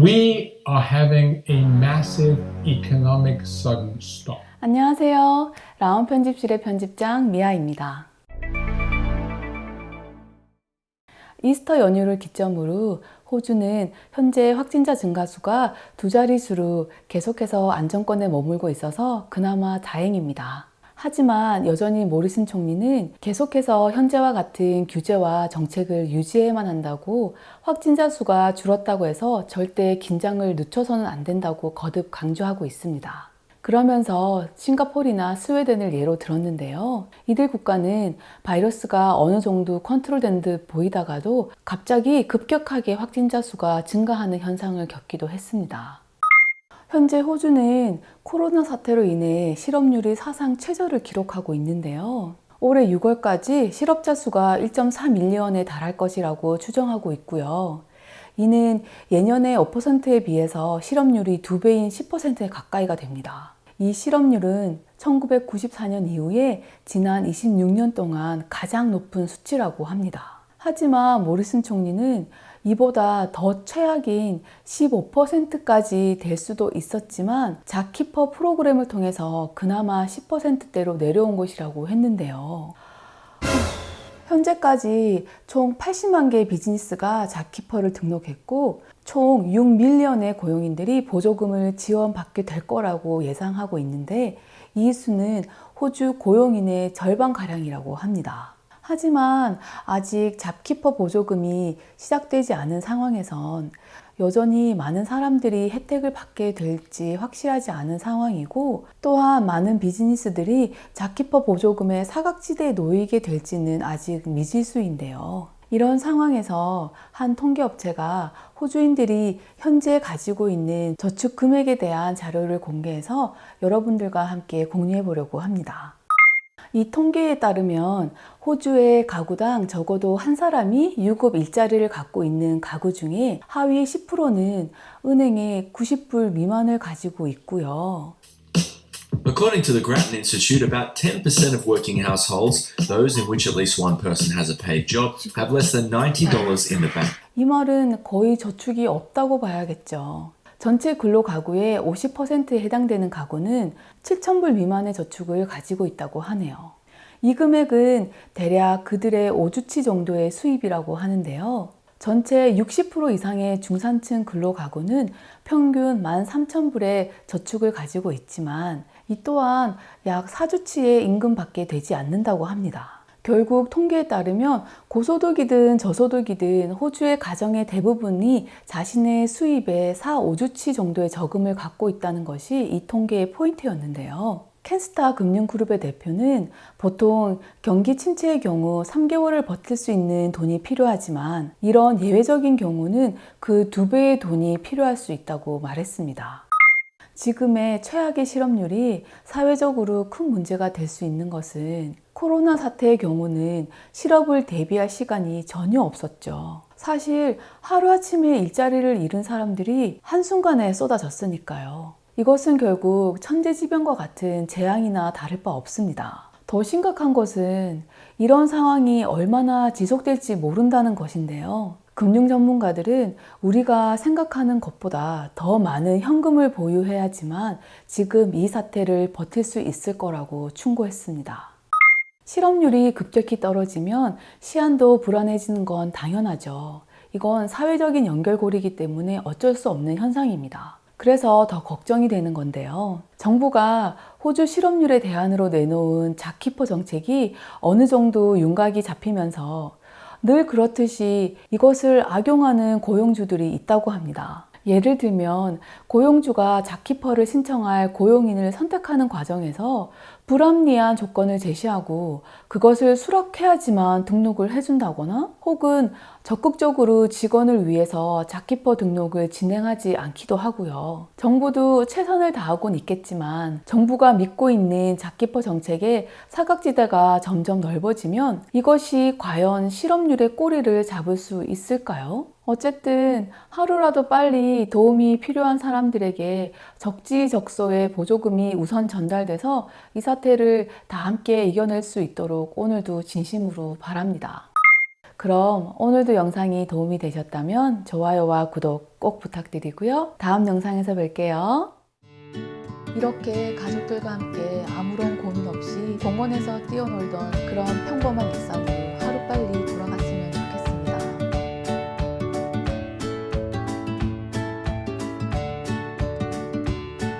We are having a massive economic sudden stop. 안녕하세요. 라온 편집실의 편집장 미아입니다. 이스터 연휴를 기점으로 호주는 현재 확진자 증가수가 두 자릿수로 계속해서 안정권에 머물고 있어서 그나마 다행입니다. 하지만 여전히 모리슨 총리는 계속해서 현재와 같은 규제와 정책을 유지해야만 한다고, 확진자 수가 줄었다고 해서 절대 긴장을 늦춰서는 안 된다고 거듭 강조하고 있습니다. 그러면서 싱가포르나 스웨덴을 예로 들었는데요. 이들 국가는 바이러스가 어느 정도 컨트롤된 듯 보이다가도 갑자기 급격하게 확진자 수가 증가하는 현상을 겪기도 했습니다. 현재 호주는 코로나 사태로 인해 실업률이 사상 최저를 기록하고 있는데요. 올해 6월까지 실업자 수가 1.4밀리언에 달할 것이라고 추정하고 있고요. 이는 예년의 5%에 비해서 실업률이 2배인 10%에 가까이가 됩니다. 이 실업률은 1994년 이후에 지난 26년 동안 가장 높은 수치라고 합니다. 하지만 모리슨 총리는 이보다 더 최악인 15%까지 될 수도 있었지만 잡키퍼 프로그램을 통해서 그나마 10%대로 내려온 것이라고 했는데요. 현재까지 총 80만 개의 비즈니스가 잡키퍼를 등록했고 총 6밀리언의 고용인들이 보조금을 지원받게 될 거라고 예상하고 있는데, 이 수는 호주 고용인의 절반가량이라고 합니다. 하지만 아직 잡키퍼 보조금이 시작되지 않은 상황에선 여전히 많은 사람들이 혜택을 받게 될지 확실하지 않은 상황이고, 또한 많은 비즈니스들이 잡키퍼 보조금의 사각지대에 놓이게 될지는 아직 미지수인데요. 이런 상황에서 한 통계업체가 호주인들이 현재 가지고 있는 저축 금액에 대한 자료를 공개해서 여러분들과 함께 공유해 보려고 합니다. 이 통계에 따르면 호주의 가구당 적어도 한 사람이 유급 일자리를 갖고 있는 가구 중에 하위 10%는 은행에 90불 미만을 가지고 있고요. According to the Grattan Institute, about 10% of working households, those in which at least one person has a paid job, have less than $90 in the bank. 이 말은 거의 저축이 없다고 봐야겠죠. 전체 근로가구의 50%에 해당되는 가구는 7,000불 미만의 저축을 가지고 있다고 하네요. 이 금액은 대략 그들의 5주치 정도의 수입이라고 하는데요. 전체 60% 이상의 중산층 근로가구는 평균 13,000불의 저축을 가지고 있지만 이 또한 약 4주치의 임금밖에 되지 않는다고 합니다. 결국 통계에 따르면 고소득이든 저소득이든 호주의 가정의 대부분이 자신의 수입의 4, 5주치 정도의 저금을 갖고 있다는 것이 이 통계의 포인트였는데요. 캔스타 금융그룹의 대표는 보통 경기 침체의 경우 3개월을 버틸 수 있는 돈이 필요하지만 이런 예외적인 경우는 그 2배의 돈이 필요할 수 있다고 말했습니다. 지금의 최악의 실업률이 사회적으로 큰 문제가 될 수 있는 것은 코로나 사태의 경우는 실업을 대비할 시간이 전혀 없었죠. 사실 하루아침에 일자리를 잃은 사람들이 한순간에 쏟아졌으니까요. 이것은 결국 천재지변과 같은 재앙이나 다를 바 없습니다. 더 심각한 것은 이런 상황이 얼마나 지속될지 모른다는 것인데요. 금융 전문가들은 우리가 생각하는 것보다 더 많은 현금을 보유해야지만 지금 이 사태를 버틸 수 있을 거라고 충고했습니다. 실업률이 급격히 떨어지면 시안도 불안해지는 건 당연하죠. 이건 사회적인 연결고리이기 때문에 어쩔 수 없는 현상입니다. 그래서 더 걱정이 되는 건데요. 정부가 호주 실업률의 대안으로 내놓은 잡키퍼 정책이 어느 정도 윤곽이 잡히면서 늘 그렇듯이 이것을 악용하는 고용주들이 있다고 합니다. 예를 들면 고용주가 잡키퍼를 신청할 고용인을 선택하는 과정에서 불합리한 조건을 제시하고 그것을 수락해야지만 등록을 해준다거나, 혹은 적극적으로 직원을 위해서 잡키퍼 등록을 진행하지 않기도 하고요. 정부도 최선을 다하곤 있겠지만 정부가 믿고 있는 잡키퍼 정책의 사각지대가 점점 넓어지면 이것이 과연 실업률의 꼬리를 잡을 수 있을까요? 어쨌든 하루라도 빨리 도움이 필요한 사람들에게 적지적소의 보조금이 우선 전달돼서 이 사태를 다 함께 이겨낼 수 있도록 오늘도 진심으로 바랍니다. 그럼 오늘도 영상이 도움이 되셨다면 좋아요와 구독 꼭 부탁드리고요. 다음 영상에서 뵐게요. 이렇게 가족들과 함께 아무런 고민 없이 공원에서 뛰어놀던 그런 평범한 일상으로 하루빨리 돌아갔습니다.